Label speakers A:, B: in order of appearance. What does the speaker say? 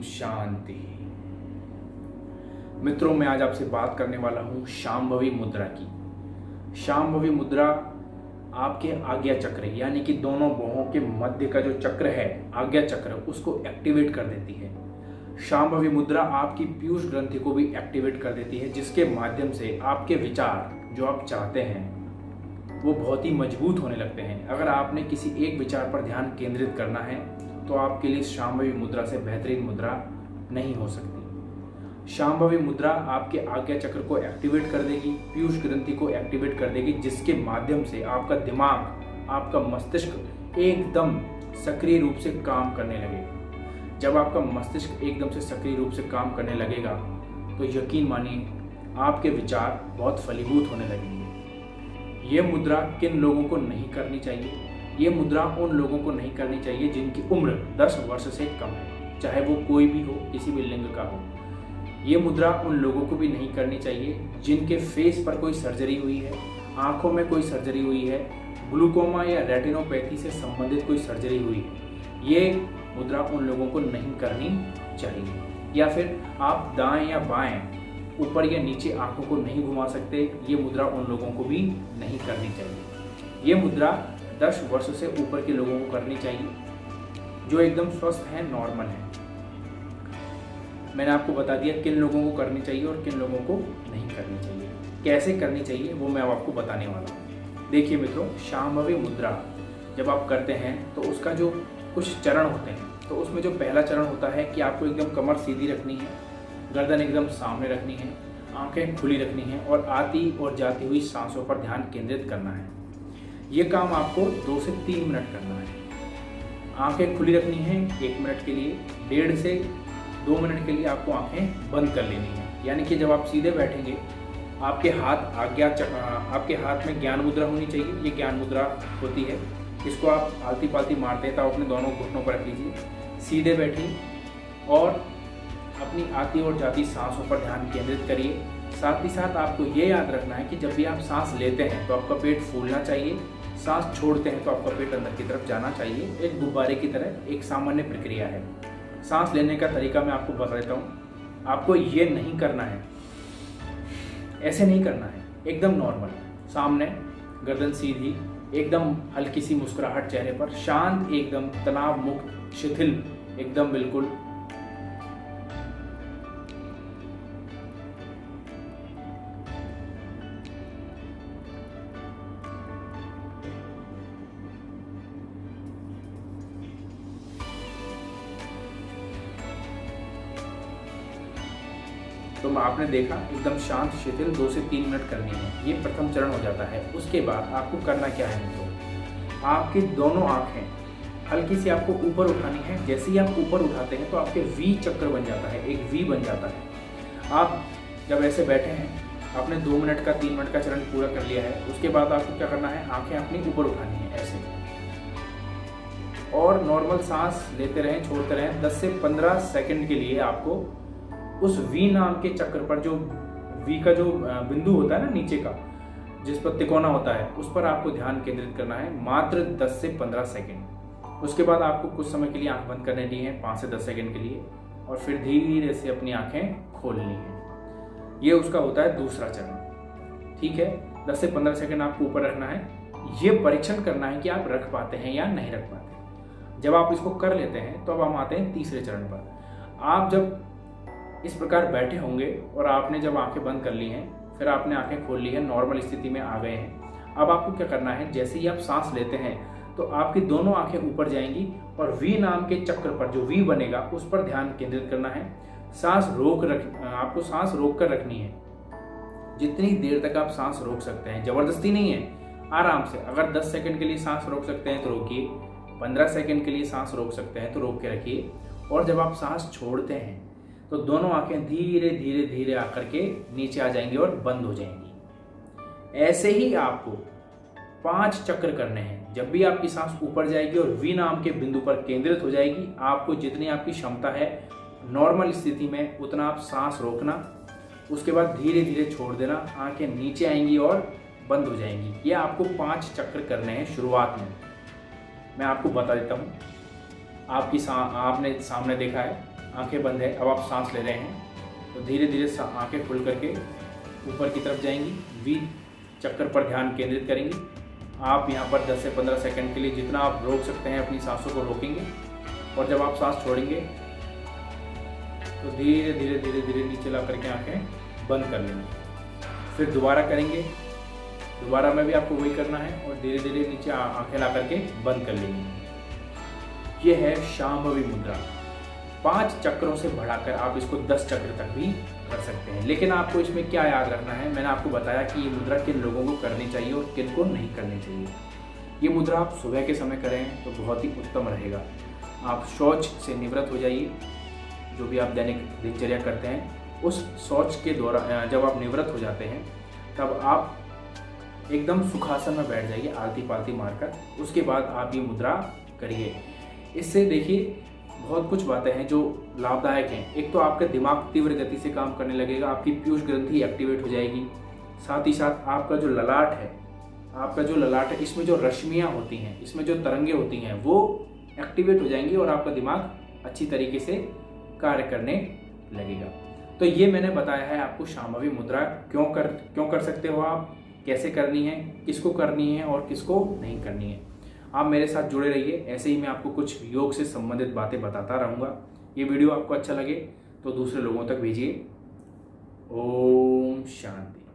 A: शांति। मित्रों, मैं आज आपसे बात करने वाला हूं शांभवी मुद्रा की। शांभवी मुद्रा आपके आज्ञा चक्र यानी कि दोनों भुवों के मध्य का जो चक्र है, आज्ञा चक्र, उसको एक्टिवेट कर देती है। शांभवी मुद्रा आपकी पीयूष ग्रंथि को भी एक्टिवेट कर देती है, जिसके माध्यम से आपके विचार जो आप चाहते हैं वो बहुत ही मजबूत होने लगते हैं। अगर आपने किसी एक विचार पर ध्यान केंद्रित करना है तो आपके लिए शांभवी मुद्रा से बेहतरीन मुद्रा नहीं हो सकती। शांभवी मुद्रा आपके आज्ञा चक्र को एक्टिवेट कर देगी, पीयूष ग्रंथि को एक्टिवेट कर देगी, जिसके माध्यम से आपका दिमाग, आपका मस्तिष्क एकदम सक्रिय रूप से काम करने लगेगा। जब आपका मस्तिष्क एकदम से सक्रिय रूप से काम करने लगेगा तो यकीन मानिए आपके विचार बहुत फलीभूत होने लगेंगे। ये मुद्रा किन लोगों को नहीं करनी चाहिए? ये मुद्रा उन लोगों को नहीं करनी चाहिए जिनकी उम्र 10 वर्ष से कम है, चाहे वो कोई भी हो, किसी भी लिंग का हो। ये मुद्रा उन लोगों को भी नहीं करनी चाहिए जिनके फेस पर कोई सर्जरी हुई है, आंखों में कोई सर्जरी हुई है, ग्लूकोमा या रेटिनोपैथी से संबंधित कोई सर्जरी हुई है। ये मुद्रा उन लोगों को नहीं करनी चाहिए। या फिर आप दाएं या बाएं, ऊपर या नीचे आंखों को नहीं घुमा सकते, ये मुद्रा उन लोगों को भी नहीं करनी चाहिए। ये मुद्रा 10 वर्ष से ऊपर के लोगों को करनी चाहिए जो एकदम स्वस्थ हैं, नॉर्मल हैं। मैंने आपको बता दिया किन लोगों को करनी चाहिए और किन लोगों को नहीं करनी चाहिए। कैसे करनी चाहिए वो मैं अब आपको बताने वाला हूँ। देखिए मित्रों, शांभवी मुद्रा जब आप करते हैं तो उसका जो कुछ चरण होते हैं, तो उसमें जो पहला चरण होता है कि आपको एकदम कमर सीधी रखनी है, गर्दन एकदम सामने रखनी है, आंखें खुली रखनी है और आती और जाती हुई सांसों पर ध्यान केंद्रित करना है। ये काम आपको 2 से 3 मिनट करना है। आंखें खुली रखनी है 1 मिनट के लिए, 1.5 से 2 मिनट के लिए आपको आंखें बंद कर लेनी है। यानी कि जब आप सीधे बैठेंगे आपके हाथ में ज्ञान मुद्रा होनी चाहिए। ये ज्ञान मुद्रा होती है, इसको आप आलती पालती मारते हैं तो अपने दोनों घुटनों पर रख लीजिए, सीधे बैठिए और अपनी आती और जाती सांसों पर ध्यान केंद्रित करिए। साथ ही साथ आपको ये याद रखना है कि जब भी आप सांस लेते हैं तो आपका पेट फूलना चाहिए, सांस छोड़ते हैं तो आपका पेट अंदर की तरफ जाना चाहिए। एक गुब्बारे की तरह एक सामान्य प्रक्रिया है। सांस लेने का तरीका मैं आपको बता देता हूँ। आपको ये नहीं करना है, ऐसे नहीं करना है, एकदम नॉर्मल, सामने, गर्दन सीधी, एकदम हल्की सी मुस्कुराहट चेहरे पर, शांत, एकदम तनाव मुक्त, शिथिल, एकदम बिल्कुल। तो आपने देखा एकदम शांत, शिथिल 2 से 3 मिनट करनी है। ये प्रथम चरण हो जाता है। उसके बाद आपको करना क्या है मित्रों, आपकी दोनों आंखें हल्की सी आपको ऊपर उठानी है। जैसे ही आप ऊपर उठाते हैं तो आपके वी चक्र बन जाता है, एक वी बन जाता है। आप जब ऐसे बैठे हैं, आपने 2 मिनट का 3 मिनट का चरण पूरा कर लिया है। उसके बाद आपको क्या करना है, आंखें अपनी ऊपर उठानी है ऐसे, और नॉर्मल सांस लेते रहें, छोड़ते रहें। 10 से 15 सेकंड के लिए आपको उस वी नाम के चक्र पर, जो वी का जो बिंदु होता है ना नीचे का, जिस पर तिकोना होता है, उस पर आपको ध्यान केंद्रित करना है, मात्र 10 से 15 सेकंड। उसके बाद आपको कुछ समय के लिए आंख बंद करने दी है, 5 से 10 सेकंड के लिए, और फिर धीरे से अपनी आंखें खोलनी है। ये उसका होता है दूसरा चरण। ठीक है, 10 से 15 सेकंड आपको ऊपर रखना है। ये परीक्षण करना है कि आप रख पाते हैं या नहीं रख पाते। जब आप इसको कर लेते हैं तो अब हम आते हैं तीसरे चरण पर। आप जब इस प्रकार बैठे होंगे और आपने जब आंखें बंद कर ली हैं, फिर आपने आंखें खोल ली हैं, नॉर्मल स्थिति में आ गए हैं। अब आपको क्या करना है, जैसे ही आप सांस लेते हैं तो आपकी दोनों आंखें ऊपर जाएंगी और वी नाम के चक्र पर, जो वी बनेगा, उस पर ध्यान केंद्रित करना है। आपको सांस रोक कर रखनी है। जितनी देर तक आप सांस रोक सकते हैं, जबरदस्ती नहीं है, आराम से। अगर 10 सेकंड के लिए सांस रोक सकते हैं तो रोकिए, 15 सेकंड के लिए सांस रोक सकते हैं तो रोक के रखिए। और जब आप सांस छोड़ते हैं तो दोनों आंखें धीरे धीरे धीरे आकर के नीचे आ जाएंगी और बंद हो जाएंगी। ऐसे ही आपको 5 चक्र करने हैं। जब भी आपकी सांस ऊपर जाएगी और वी नाम के बिंदु पर केंद्रित हो जाएगी, आपको जितनी आपकी क्षमता है नॉर्मल स्थिति में उतना आप सांस रोकना, उसके बाद धीरे धीरे छोड़ देना, आंखें नीचे आएंगी और बंद हो जाएंगी। ये आपको 5 चक्र करने हैं शुरुआत में। मैं आपको बता देता हूँ। आपने सामने देखा है, आंखें बंद है, अब आप सांस ले रहे हैं तो धीरे धीरे आंखें खुल करके ऊपर की तरफ जाएंगी। वी चक्कर पर ध्यान केंद्रित करेंगी। आप यहाँ पर 10 से 15 सेकंड के लिए जितना आप रोक सकते हैं अपनी सांसों को रोकेंगे, और जब आप सांस छोड़ेंगे तो धीरे धीरे धीरे धीरे नीचे ला करके आंखें बंद कर लेंगे। फिर दोबारा करेंगे, दोबारा में भी आपको वही करना है और धीरे धीरे नीचे आंखें ला करके बंद कर लेंगे। ये है शांभवी मुद्रा। 5 चक्रों से बढ़ाकर आप इसको 10 चक्र तक भी कर सकते हैं। लेकिन आपको इसमें क्या याद रखना है, मैंने आपको बताया कि ये मुद्रा किन लोगों को करनी चाहिए और किन को नहीं करनी चाहिए। ये मुद्रा आप सुबह के समय करें तो बहुत ही उत्तम रहेगा। आप शौच से निवृत्त हो जाइए, जो भी आप दैनिक दिनचर्या करते हैं उस शौच के दौरान जब आप निवृत्त हो जाते हैं तब आप एकदम सुखासन में बैठ जाइए आलती पालती मारकर। उसके बाद आप ये मुद्रा करिए। इससे देखिए बहुत कुछ बातें हैं जो लाभदायक हैं। एक तो आपका दिमाग तीव्र गति से काम करने लगेगा, आपकी पीयूष ग्रंथि एक्टिवेट हो जाएगी। साथ ही साथ आपका जो ललाट है इसमें जो रश्मियाँ होती हैं, इसमें जो तरंगे होती हैं वो एक्टिवेट हो जाएंगी और आपका दिमाग अच्छी तरीके से कार्य करने लगेगा। तो ये मैंने बताया है आपको शांभवी मुद्रा क्यों कर सकते हो आप, कैसे करनी है, किसको करनी है और किसको नहीं करनी है। आप मेरे साथ जुड़े रहिए, ऐसे ही मैं आपको कुछ योग से संबंधित बातें बताता रहूँगा। ये वीडियो आपको अच्छा लगे तो दूसरे लोगों तक भेजिए। ओम शांति।